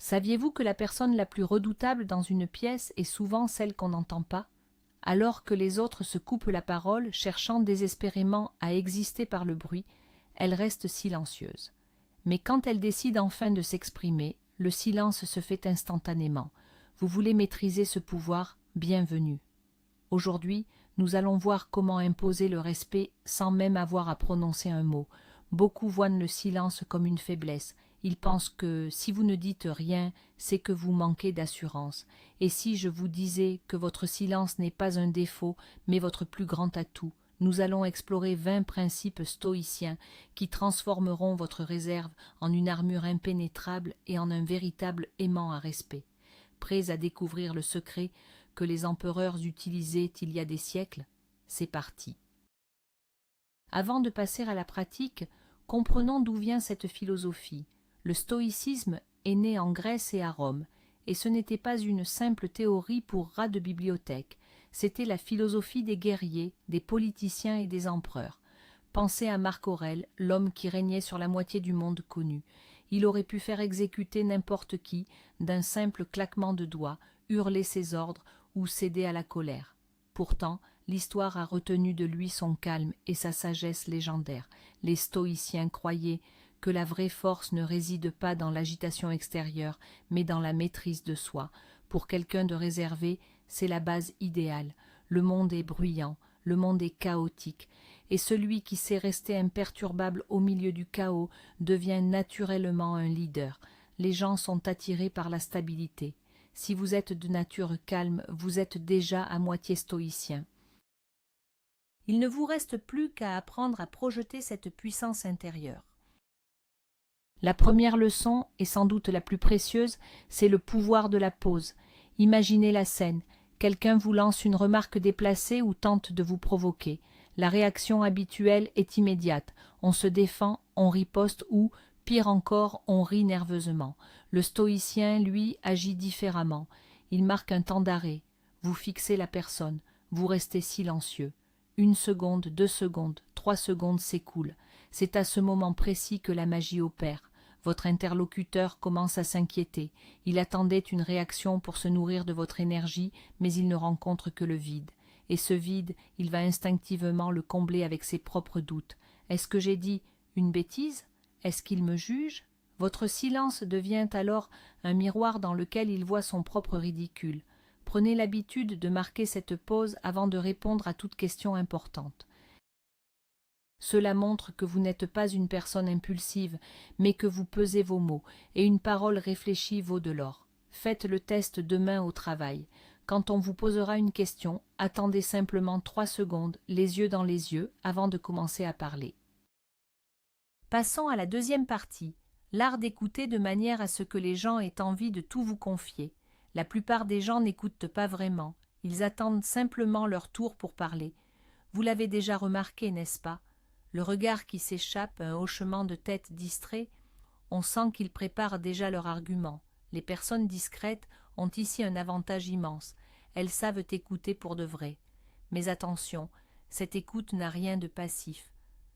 Saviez-vous que la personne la plus redoutable dans une pièce est souvent celle qu'on n'entend pas? Alors que les autres se coupent la parole, cherchant désespérément à exister par le bruit, elle reste silencieuse. Mais quand elle décide enfin de s'exprimer, le silence se fait instantanément. Vous voulez maîtriser ce pouvoir? Bienvenue. Aujourd'hui, nous allons voir comment imposer le respect sans même avoir à prononcer un mot. Beaucoup voient le silence comme une faiblesse. Ils pensent que si vous ne dites rien, c'est que vous manquez d'assurance. Et si je vous disais que votre silence n'est pas un défaut, mais votre plus grand atout? Nous allons explorer 20 principes stoïciens qui transformeront votre réserve en une armure impénétrable et en un véritable aimant à respect. Prêts à découvrir le secret que les empereurs utilisaient il y a des siècles? C'est parti. Avant de passer à la pratique, comprenons d'où vient cette philosophie. Le stoïcisme est né en Grèce et à Rome, et ce n'était pas une simple théorie pour rats de bibliothèque, c'était la philosophie des guerriers, des politiciens et des empereurs. Pensez à Marc Aurèle, l'homme qui régnait sur la moitié du monde connu. Il aurait pu faire exécuter n'importe qui d'un simple claquement de doigts, hurler ses ordres ou céder à la colère. Pourtant, l'histoire a retenu de lui son calme et sa sagesse légendaire. Les stoïciens croyaient que la vraie force ne réside pas dans l'agitation extérieure, mais dans la maîtrise de soi. Pour quelqu'un de réservé, c'est la base idéale. Le monde est bruyant, le monde est chaotique, et celui qui sait rester imperturbable au milieu du chaos devient naturellement un leader. Les gens sont attirés par la stabilité. Si vous êtes de nature calme, vous êtes déjà à moitié stoïcien. Il ne vous reste plus qu'à apprendre à projeter cette puissance intérieure. La première leçon, et sans doute la plus précieuse, c'est le pouvoir de la pause. Imaginez la scène. Quelqu'un vous lance une remarque déplacée ou tente de vous provoquer. La réaction habituelle est immédiate. On se défend, on riposte ou, pire encore, on rit nerveusement. Le stoïcien, lui, agit différemment. Il marque un temps d'arrêt. Vous fixez la personne. Vous restez silencieux. 1 seconde, 2 secondes, 3 secondes s'écoulent. C'est à ce moment précis que la magie opère. Votre interlocuteur commence à s'inquiéter. Il attendait une réaction pour se nourrir de votre énergie, mais il ne rencontre que le vide. Et ce vide, il va instinctivement le combler avec ses propres doutes. Est-ce que j'ai dit une bêtise? Est-ce qu'il me juge? Votre silence devient alors un miroir dans lequel il voit son propre ridicule. Prenez l'habitude de marquer cette pause avant de répondre à toute question importante. Cela montre que vous n'êtes pas une personne impulsive, mais que vous pesez vos mots, et une parole réfléchie vaut de l'or. Faites le test demain au travail. Quand on vous posera une question, attendez simplement 3 secondes, les yeux dans les yeux, avant de commencer à parler. Passons à la deuxième partie, l'art d'écouter de manière à ce que les gens aient envie de tout vous confier. La plupart des gens n'écoutent pas vraiment, ils attendent simplement leur tour pour parler. Vous l'avez déjà remarqué, n'est-ce pas? Le regard qui s'échappe, un hochement de tête distrait, on sent qu'ils préparent déjà leur argument. Les personnes discrètes ont ici un avantage immense, elles savent écouter pour de vrai. Mais attention, cette écoute n'a rien de passif.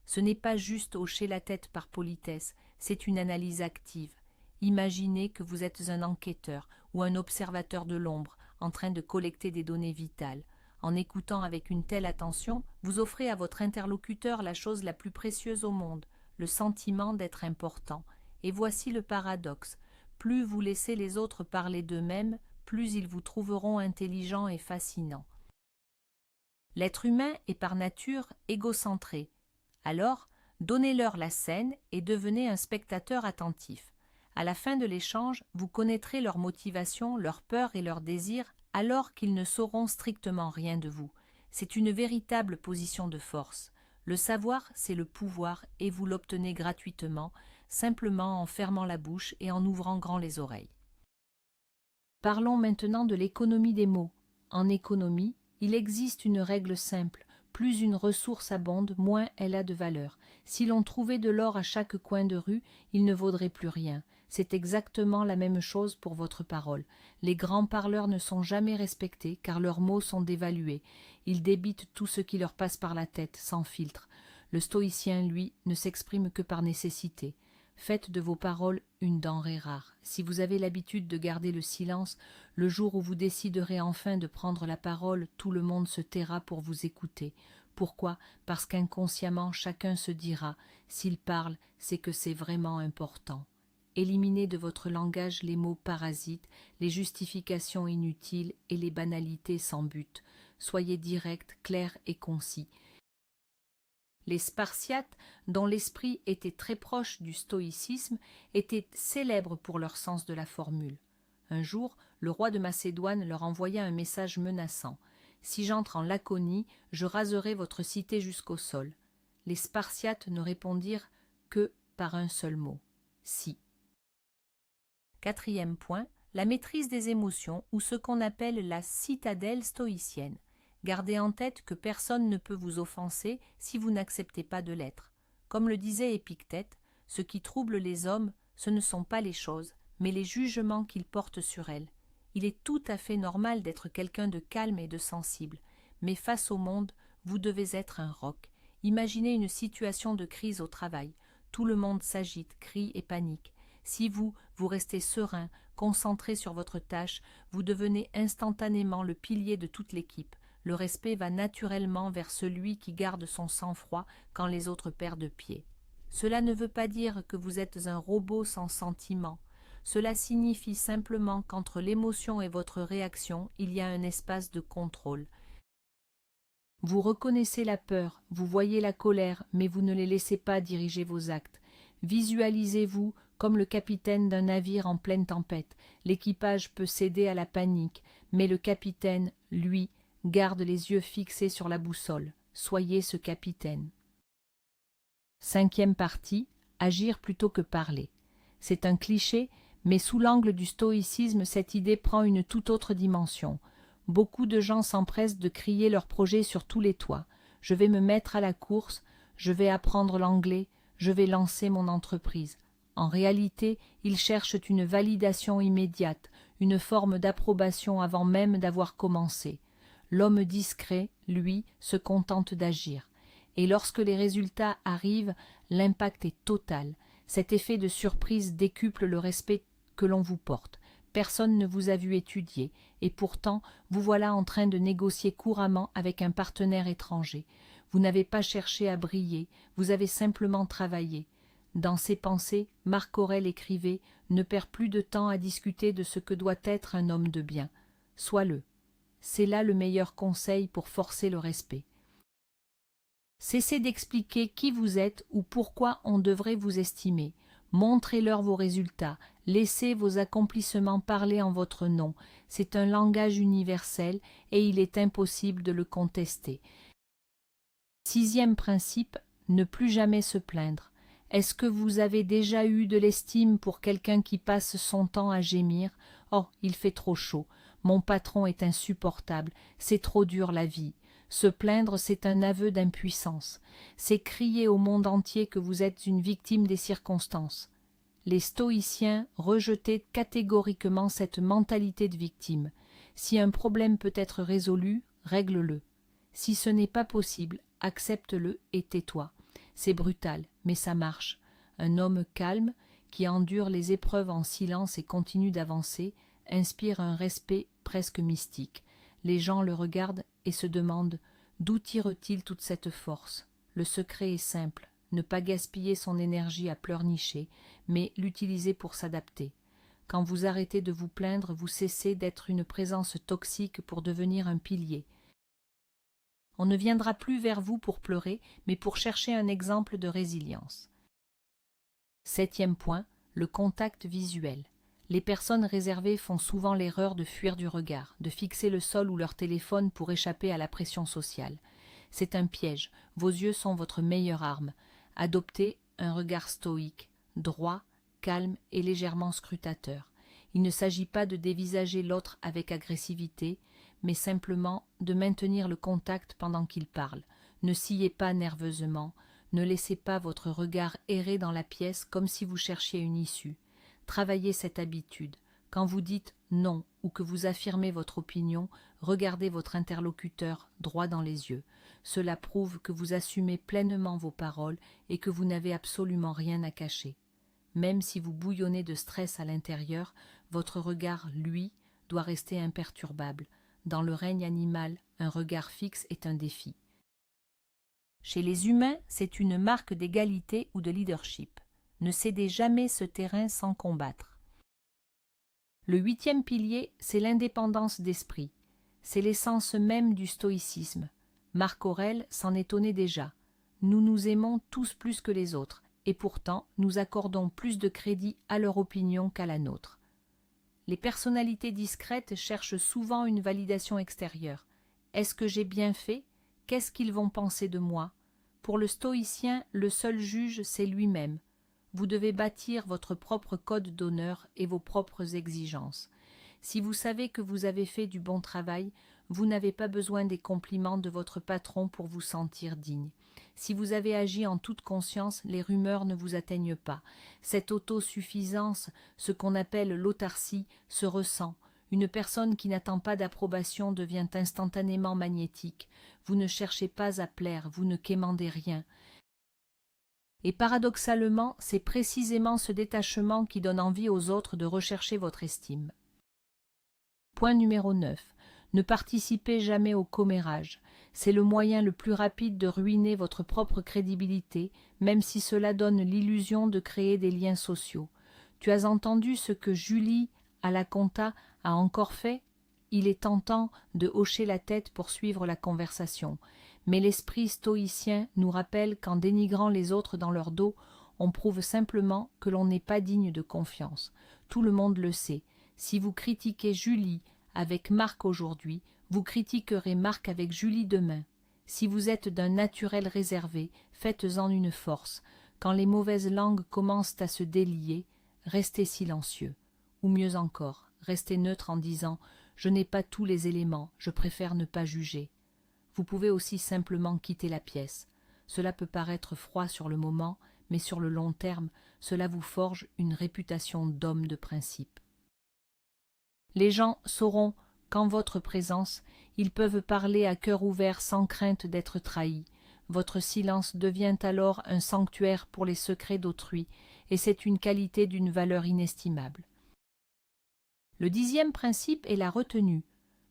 Ce n'est pas juste hocher la tête par politesse, c'est une analyse active. Imaginez que vous êtes un enquêteur ou un observateur de l'ombre en train de collecter des données vitales. En écoutant avec une telle attention, vous offrez à votre interlocuteur la chose la plus précieuse au monde, le sentiment d'être important. Et voici le paradoxe. Plus vous laissez les autres parler d'eux-mêmes, plus ils vous trouveront intelligent et fascinant. L'être humain est par nature égocentré. Alors, donnez-leur la scène et devenez un spectateur attentif. À la fin de l'échange, vous connaîtrez leurs motivations, leurs peurs et leurs désirs, alors qu'ils ne sauront strictement rien de vous. C'est une véritable position de force. Le savoir, c'est le pouvoir, et vous l'obtenez gratuitement, simplement en fermant la bouche et en ouvrant grand les oreilles. Parlons maintenant de l'économie des mots. En économie, il existe une règle simple. Plus une ressource abonde, moins elle a de valeur. Si l'on trouvait de l'or à chaque coin de rue, il ne vaudrait plus rien. C'est exactement la même chose pour votre parole. Les grands parleurs ne sont jamais respectés, car leurs mots sont dévalués. Ils débitent tout ce qui leur passe par la tête, sans filtre. Le stoïcien, lui, ne s'exprime que par nécessité. Faites de vos paroles une denrée rare. Si vous avez l'habitude de garder le silence, le jour où vous déciderez enfin de prendre la parole, tout le monde se taira pour vous écouter. Pourquoi? Parce qu'inconsciemment chacun se dira « s'il parle, c'est que c'est vraiment important ». Éliminez de votre langage les mots parasites, les justifications inutiles et les banalités sans but. Soyez direct, clair et concis. Les Spartiates, dont l'esprit était très proche du stoïcisme, étaient célèbres pour leur sens de la formule. Un jour, le roi de Macédoine leur envoya un message menaçant. « Si j'entre en Laconie, je raserai votre cité jusqu'au sol. » Les Spartiates ne répondirent que par un seul mot, « si ». Quatrième point, la maîtrise des émotions ou ce qu'on appelle la citadelle stoïcienne. Gardez en tête que personne ne peut vous offenser si vous n'acceptez pas de l'être. Comme le disait Épictète, ce qui trouble les hommes, ce ne sont pas les choses, mais les jugements qu'ils portent sur elles. Il est tout à fait normal d'être quelqu'un de calme et de sensible, mais face au monde, vous devez être un roc. Imaginez une situation de crise au travail. Tout le monde s'agite, crie et panique. Si vous restez serein, concentré sur votre tâche, vous devenez instantanément le pilier de toute l'équipe. Le respect va naturellement vers celui qui garde son sang-froid quand les autres perdent pied. Cela ne veut pas dire que vous êtes un robot sans sentiment. Cela signifie simplement qu'entre l'émotion et votre réaction, il y a un espace de contrôle. Vous reconnaissez la peur, vous voyez la colère, mais vous ne les laissez pas diriger vos actes. Visualisez-vous comme le capitaine d'un navire en pleine tempête. L'équipage peut céder à la panique, mais le capitaine, lui, garde les yeux fixés sur la boussole. Soyez ce capitaine. Cinquième partie, agir plutôt que parler. C'est un cliché, mais sous l'angle du stoïcisme, cette idée prend une toute autre dimension. Beaucoup de gens s'empressent de crier leurs projets sur tous les toits. Je vais me mettre à la course, je vais apprendre l'anglais, je vais lancer mon entreprise. En réalité, ils cherchent une validation immédiate, une forme d'approbation avant même d'avoir commencé. L'homme discret, lui, se contente d'agir. Et lorsque les résultats arrivent, l'impact est total. Cet effet de surprise décuple le respect que l'on vous porte. Personne ne vous a vu étudier, et pourtant vous voilà en train de négocier couramment avec un partenaire étranger. Vous n'avez pas cherché à briller, vous avez simplement travaillé. Dans ses pensées, Marc Aurèle écrivait « Ne perds plus de temps à discuter de ce que doit être un homme de bien. Sois-le. » C'est là le meilleur conseil pour forcer le respect. Cessez d'expliquer qui vous êtes ou pourquoi on devrait vous estimer. Montrez-leur vos résultats. Laissez vos accomplissements parler en votre nom. C'est un langage universel et il est impossible de le contester. Sixième principe, ne plus jamais se plaindre. Est-ce que vous avez déjà eu de l'estime pour quelqu'un qui passe son temps à gémir ? Oh, il fait trop chaud. Mon patron est insupportable. C'est trop dur la vie. Se plaindre, c'est un aveu d'impuissance. C'est crier au monde entier que vous êtes une victime des circonstances. Les stoïciens rejetaient catégoriquement cette mentalité de victime. Si un problème peut être résolu, règle-le. Si ce n'est pas possible, accepte-le et tais-toi. C'est brutal, mais ça marche. Un homme calme, qui endure les épreuves en silence et continue d'avancer, inspire un respect presque mystique. Les gens le regardent et se demandent d'où tire-t-il toute cette force. Le secret est simple, ne pas gaspiller son énergie à pleurnicher, mais l'utiliser pour s'adapter. Quand vous arrêtez de vous plaindre, vous cessez d'être une présence toxique pour devenir un pilier. On ne viendra plus vers vous pour pleurer, mais pour chercher un exemple de résilience. Septième point, le contact visuel. Les personnes réservées font souvent l'erreur de fuir du regard, de fixer le sol ou leur téléphone pour échapper à la pression sociale. C'est un piège, vos yeux sont votre meilleure arme. Adoptez un regard stoïque, droit, calme et légèrement scrutateur. Il ne s'agit pas de dévisager l'autre avec agressivité, mais simplement de maintenir le contact pendant qu'il parle. Ne sciez pas nerveusement, ne laissez pas votre regard errer dans la pièce comme si vous cherchiez une issue. Travaillez cette habitude. Quand vous dites non ou que vous affirmez votre opinion, regardez votre interlocuteur droit dans les yeux. Cela prouve que vous assumez pleinement vos paroles et que vous n'avez absolument rien à cacher. Même si vous bouillonnez de stress à l'intérieur, votre regard, lui, doit rester imperturbable. Dans le règne animal, un regard fixe est un défi. Chez les humains, c'est une marque d'égalité ou de leadership. Ne cédez jamais ce terrain sans combattre. Le 8e pilier, c'est l'indépendance d'esprit. C'est l'essence même du stoïcisme. Marc Aurèle s'en étonnait déjà. Nous nous aimons tous plus que les autres, et pourtant nous accordons plus de crédit à leur opinion qu'à la nôtre. Les personnalités discrètes cherchent souvent une validation extérieure. Est-ce que j'ai bien fait? Qu'est-ce qu'ils vont penser de moi? Pour le stoïcien, le seul juge, c'est lui-même. Vous devez bâtir votre propre code d'honneur et vos propres exigences. Si vous savez que vous avez fait du bon travail, vous n'avez pas besoin des compliments de votre patron pour vous sentir digne. Si vous avez agi en toute conscience, les rumeurs ne vous atteignent pas. Cette autosuffisance, ce qu'on appelle l'autarcie, se ressent. Une personne qui n'attend pas d'approbation devient instantanément magnétique. Vous ne cherchez pas à plaire, vous ne quémandez rien. Et paradoxalement, c'est précisément ce détachement qui donne envie aux autres de rechercher votre estime. Point numéro 9. Ne participez jamais au commérage. C'est le moyen le plus rapide de ruiner votre propre crédibilité, même si cela donne l'illusion de créer des liens sociaux. Tu as entendu ce que Julie, à la compta, a encore fait? Il est tentant de hocher la tête pour suivre la conversation. Mais l'esprit stoïcien nous rappelle qu'en dénigrant les autres dans leur dos, on prouve simplement que l'on n'est pas digne de confiance. Tout le monde le sait. Si vous critiquez Julie avec Marc aujourd'hui, vous critiquerez Marc avec Julie demain. Si vous êtes d'un naturel réservé, faites-en une force. Quand les mauvaises langues commencent à se délier, restez silencieux. Ou mieux encore, restez neutre en disant « Je n'ai pas tous les éléments, je préfère ne pas juger ». Vous pouvez aussi simplement quitter la pièce. Cela peut paraître froid sur le moment, mais sur le long terme, cela vous forge une réputation d'homme de principe. Les gens sauront qu'en votre présence, ils peuvent parler à cœur ouvert sans crainte d'être trahis. Votre silence devient alors un sanctuaire pour les secrets d'autrui, et c'est une qualité d'une valeur inestimable. Le 10e principe est la retenue.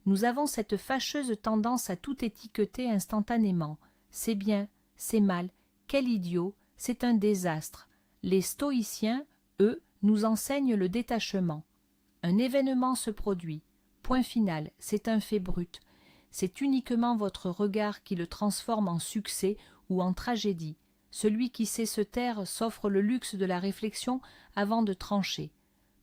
Nous avons cette fâcheuse tendance à tout étiqueter instantanément. C'est bien, c'est mal, quel idiot, c'est un désastre. Les stoïciens, eux, nous enseignent le détachement. Un événement se produit. Point final, c'est un fait brut. C'est uniquement votre regard qui le transforme en succès ou en tragédie. Celui qui sait se taire s'offre le luxe de la réflexion avant de trancher.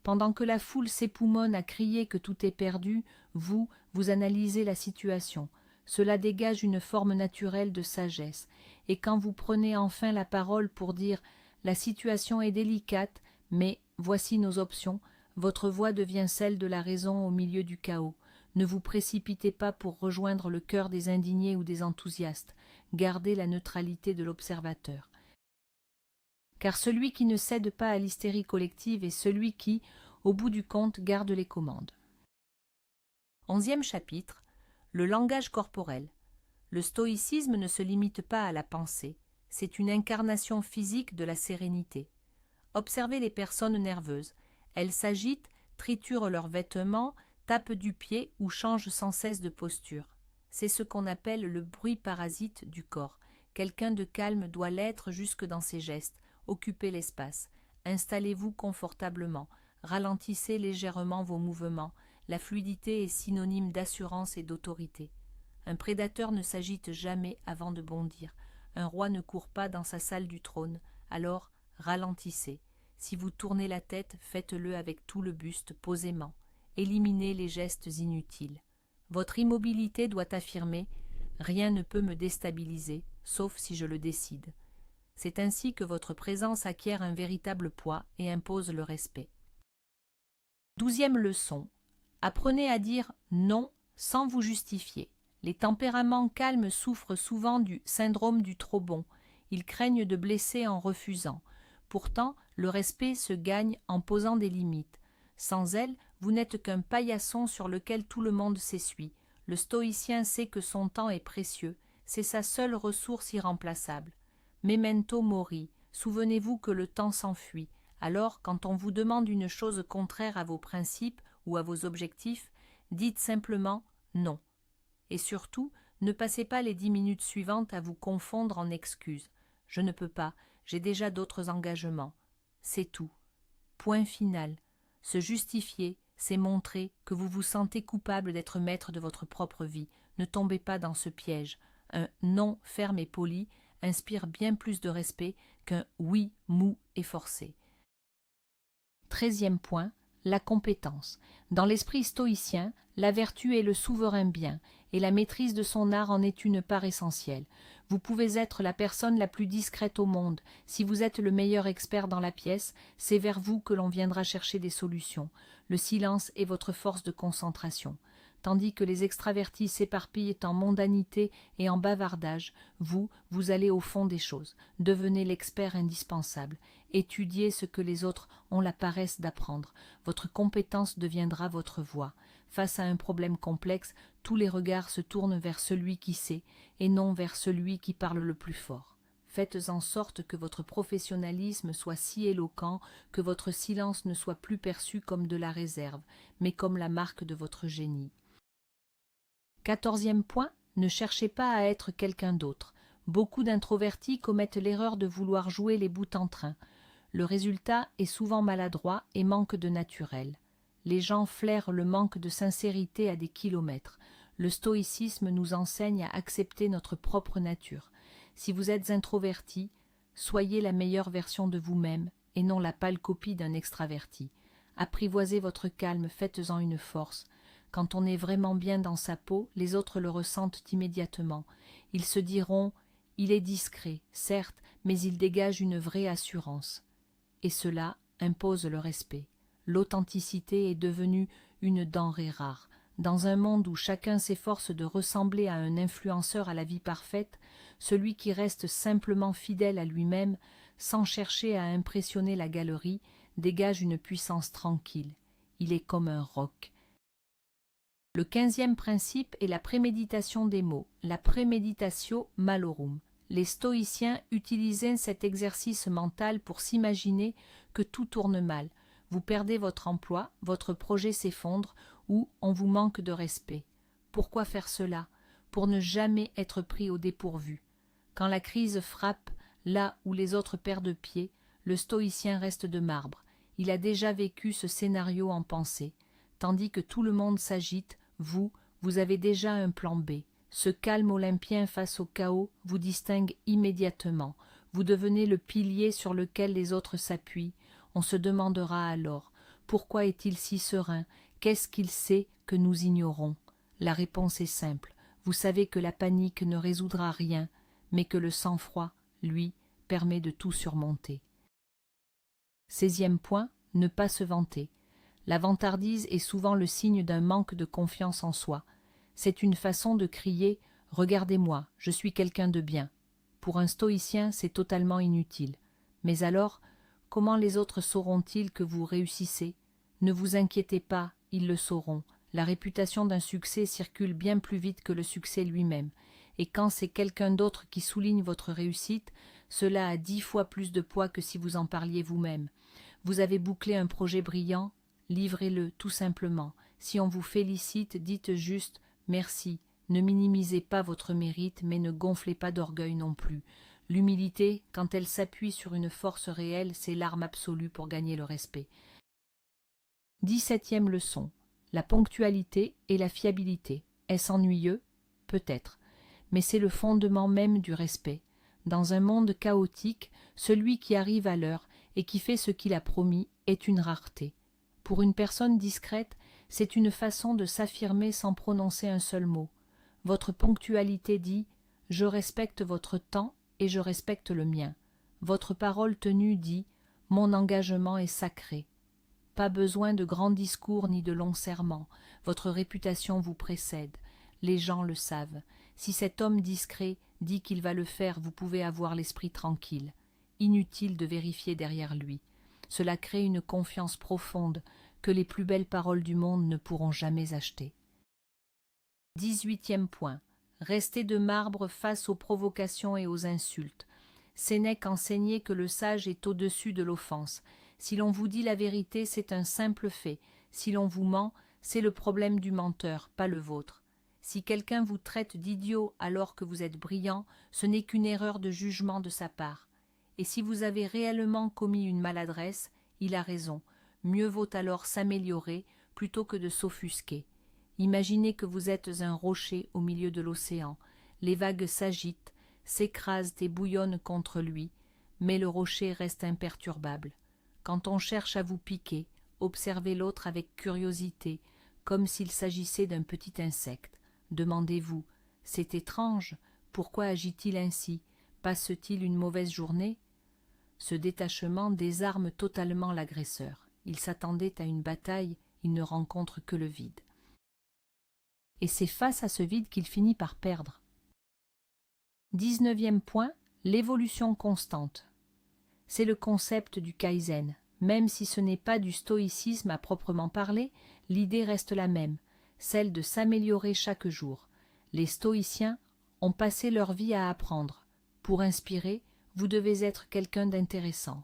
Pendant que la foule s'époumonne à crier que tout est perdu, vous analysez la situation. Cela dégage une forme naturelle de sagesse. Et quand vous prenez enfin la parole pour dire « La situation est délicate, mais voici nos options », votre voix devient celle de la raison au milieu du chaos. Ne vous précipitez pas pour rejoindre le cœur des indignés ou des enthousiastes. Gardez la neutralité de l'observateur. Car celui qui ne cède pas à l'hystérie collective est celui qui, au bout du compte, garde les commandes. 11e chapitre. Le langage corporel. Le stoïcisme ne se limite pas à la pensée. C'est une incarnation physique de la sérénité. Observez les personnes nerveuses. Elles s'agitent, triturent leurs vêtements, tapent du pied ou changent sans cesse de posture. C'est ce qu'on appelle le bruit parasite du corps. Quelqu'un de calme doit l'être jusque dans ses gestes. Occupez l'espace. Installez-vous confortablement. Ralentissez légèrement vos mouvements. La fluidité est synonyme d'assurance et d'autorité. Un prédateur ne s'agite jamais avant de bondir. Un roi ne court pas dans sa salle du trône. Alors, ralentissez. Si vous tournez la tête, faites-le avec tout le buste, posément. Éliminez les gestes inutiles. Votre immobilité doit affirmer « Rien ne peut me déstabiliser, sauf si je le décide ». C'est ainsi que votre présence acquiert un véritable poids et impose le respect. 12e leçon. Apprenez à dire « non » sans vous justifier. Les tempéraments calmes souffrent souvent du syndrome du trop bon. Ils craignent de blesser en refusant. Pourtant, le respect se gagne en posant des limites. Sans elles, vous n'êtes qu'un paillasson sur lequel tout le monde s'essuie. Le stoïcien sait que son temps est précieux, c'est sa seule ressource irremplaçable. Memento mori, souvenez-vous que le temps s'enfuit. Alors, quand on vous demande une chose contraire à vos principes ou à vos objectifs, dites simplement non. Et surtout, ne passez pas les 10 minutes suivantes à vous confondre en excuses. Je ne peux pas, j'ai déjà d'autres engagements. C'est tout. Point final. Se justifier, c'est montrer que vous vous sentez coupable d'être maître de votre propre vie. Ne tombez pas dans ce piège. Un non ferme et poli inspire bien plus de respect qu'un oui mou et forcé. 13e point, la compétence. Dans l'esprit stoïcien, la vertu est le souverain bien, et la maîtrise de son art en est une part essentielle. Vous pouvez être la personne la plus discrète au monde. Si vous êtes le meilleur expert dans la pièce, c'est vers vous que l'on viendra chercher des solutions. Le silence est votre force de concentration. Tandis que les extravertis s'éparpillent en mondanité et en bavardage, vous allez au fond des choses. Devenez l'expert indispensable. Étudiez ce que les autres ont la paresse d'apprendre. Votre compétence deviendra votre voix. Face à un problème complexe, tous les regards se tournent vers celui qui sait, et non vers celui qui parle le plus fort. Faites en sorte que votre professionnalisme soit si éloquent que votre silence ne soit plus perçu comme de la réserve, mais comme la marque de votre génie. 14e point, ne cherchez pas à être quelqu'un d'autre. Beaucoup d'introvertis commettent l'erreur de vouloir jouer les bouts en train. Le résultat est souvent maladroit et manque de naturel. Les gens flairent le manque de sincérité à des kilomètres. Le stoïcisme nous enseigne à accepter notre propre nature. Si vous êtes introverti, soyez la meilleure version de vous-même et non la pâle copie d'un extraverti. Apprivoisez votre calme, faites-en une force. Quand on est vraiment bien dans sa peau, les autres le ressentent immédiatement. Ils se diront « il est discret, certes, mais il dégage une vraie assurance ». Et cela impose le respect. L'authenticité est devenue une denrée rare. Dans un monde où chacun s'efforce de ressembler à un influenceur à la vie parfaite, celui qui reste simplement fidèle à lui-même, sans chercher à impressionner la galerie, dégage une puissance tranquille. Il est comme un roc. Le 15e principe est la préméditation des mots, la premeditatio malorum. Les stoïciens utilisaient cet exercice mental pour s'imaginer que tout tourne mal. Vous perdez votre emploi, votre projet s'effondre ou on vous manque de respect. Pourquoi faire cela? Pour ne jamais être pris au dépourvu. Quand la crise frappe là où les autres perdent pied, le stoïcien reste de marbre. Il a déjà vécu ce scénario en pensée. Tandis que tout le monde s'agite, vous avez déjà un plan B. Ce calme olympien face au chaos vous distingue immédiatement. Vous devenez le pilier sur lequel les autres s'appuient. On se demandera alors, pourquoi est-il si serein? Qu'est-ce qu'il sait que nous ignorons? La réponse est simple. Vous savez que la panique ne résoudra rien, mais que le sang-froid, lui, permet de tout surmonter. 16e point, ne pas se vanter. La vantardise est souvent le signe d'un manque de confiance en soi. C'est une façon de crier « Regardez-moi, je suis quelqu'un de bien ». Pour un stoïcien, c'est totalement inutile. Mais alors, comment les autres sauront-ils que vous réussissez? Ne vous inquiétez pas, ils le sauront. La réputation d'un succès circule bien plus vite que le succès lui-même. Et quand c'est quelqu'un d'autre qui souligne votre réussite, cela a 10 fois plus de poids que si vous en parliez vous-même. Vous avez bouclé un projet brillant, livrez-le tout simplement. Si on vous félicite, dites juste « merci ». Ne minimisez pas votre mérite, mais ne gonflez pas d'orgueil non plus. L'humilité, quand elle s'appuie sur une force réelle, c'est l'arme absolue pour gagner le respect. 17e leçon. La ponctualité et la fiabilité. Est-ce ennuyeux? Peut-être. Mais c'est le fondement même du respect. Dans un monde chaotique, celui qui arrive à l'heure et qui fait ce qu'il a promis est une rareté. Pour une personne discrète, c'est une façon de s'affirmer sans prononcer un seul mot. Votre ponctualité dit « Je respecte votre temps et je respecte le mien ». Votre parole tenue dit « Mon engagement est sacré ». Pas besoin de grands discours ni de longs serments. Votre réputation vous précède. Les gens le savent. Si cet homme discret dit qu'il va le faire, vous pouvez avoir l'esprit tranquille. Inutile de vérifier derrière lui. Cela crée une confiance profonde que les plus belles paroles du monde ne pourront jamais acheter. 18e point. Restez de marbre face aux provocations et aux insultes. Sénèque enseignait que le sage est au-dessus de l'offense. Si l'on vous dit la vérité, c'est un simple fait. Si l'on vous ment, c'est le problème du menteur, pas le vôtre. Si quelqu'un vous traite d'idiot alors que vous êtes brillant, ce n'est qu'une erreur de jugement de sa part. Et si vous avez réellement commis une maladresse, il a raison. Mieux vaut alors s'améliorer plutôt que de s'offusquer. Imaginez que vous êtes un rocher au milieu de l'océan. Les vagues s'agitent, s'écrasent et bouillonnent contre lui, mais le rocher reste imperturbable. Quand on cherche à vous piquer, observez l'autre avec curiosité, comme s'il s'agissait d'un petit insecte. Demandez-vous, c'est étrange, pourquoi agit-il ainsi? Passe-t-il une mauvaise journée? Ce détachement désarme totalement l'agresseur. Il s'attendait à une bataille, il ne rencontre que le vide. Et c'est face à ce vide qu'il finit par perdre. 19e point, l'évolution constante. C'est le concept du Kaizen. Même si ce n'est pas du stoïcisme à proprement parler, l'idée reste la même, celle de s'améliorer chaque jour. Les stoïciens ont passé leur vie à apprendre. Pour inspirer, vous devez être quelqu'un d'intéressant.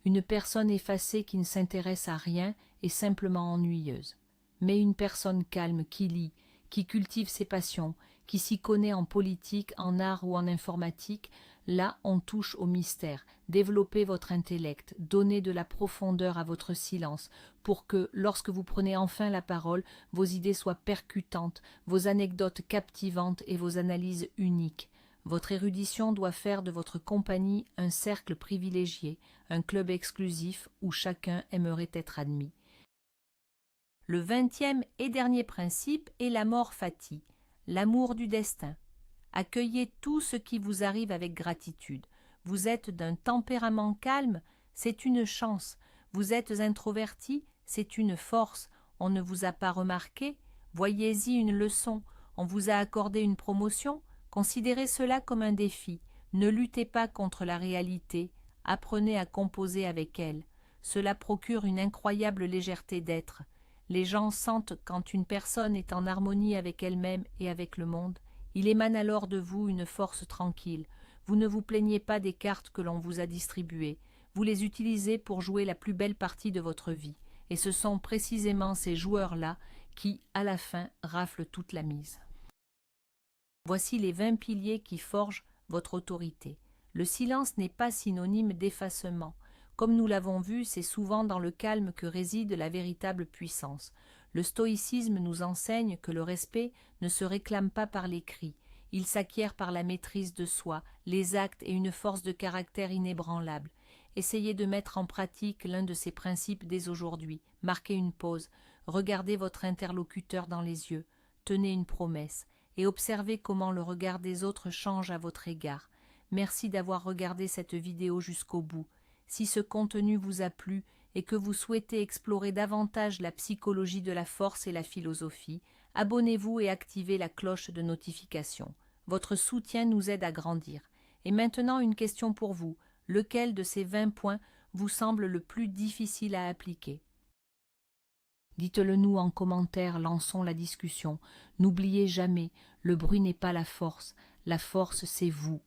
Une personne effacée qui ne s'intéresse à rien est simplement ennuyeuse. Mais une personne calme qui lit, qui cultive ses passions, qui s'y connaît en politique, en art ou en informatique, là on touche au mystère. Développez votre intellect, donnez de la profondeur à votre silence, pour que, lorsque vous prenez enfin la parole, vos idées soient percutantes, vos anecdotes captivantes et vos analyses uniques. Votre érudition doit faire de votre compagnie un cercle privilégié, un club exclusif où chacun aimerait être admis. Le 20e et dernier principe est l'amor fati, l'amour du destin. Accueillez tout ce qui vous arrive avec gratitude. Vous êtes d'un tempérament calme, c'est une chance. Vous êtes introverti, c'est une force. On ne vous a pas remarqué, voyez-y une leçon. On vous a accordé une promotion, considérez cela comme un défi. Ne luttez pas contre la réalité, apprenez à composer avec elle. Cela procure une incroyable légèreté d'être. Les gens sentent quand une personne est en harmonie avec elle-même et avec le monde. Il émane alors de vous une force tranquille. Vous ne vous plaignez pas des cartes que l'on vous a distribuées. Vous les utilisez pour jouer la plus belle partie de votre vie. Et ce sont précisément ces joueurs-là qui, à la fin, raflent toute la mise. Voici les 20 piliers qui forgent votre autorité. Le silence n'est pas synonyme d'effacement. Comme nous l'avons vu, c'est souvent dans le calme que réside la véritable puissance. Le stoïcisme nous enseigne que le respect ne se réclame pas par les cris. Il s'acquiert par la maîtrise de soi, les actes et une force de caractère inébranlable. Essayez de mettre en pratique l'un de ces principes dès aujourd'hui. Marquez une pause, regardez votre interlocuteur dans les yeux, tenez une promesse et observez comment le regard des autres change à votre égard. Merci d'avoir regardé cette vidéo jusqu'au bout. Si ce contenu vous a plu et que vous souhaitez explorer davantage la psychologie de la force et la philosophie, abonnez-vous et activez la cloche de notification. Votre soutien nous aide à grandir. Et maintenant, une question pour vous. Lequel de ces 20 points vous semble le plus difficile à appliquer? Dites-le nous en commentaire, lançons la discussion. N'oubliez jamais, le bruit n'est pas la force c'est vous.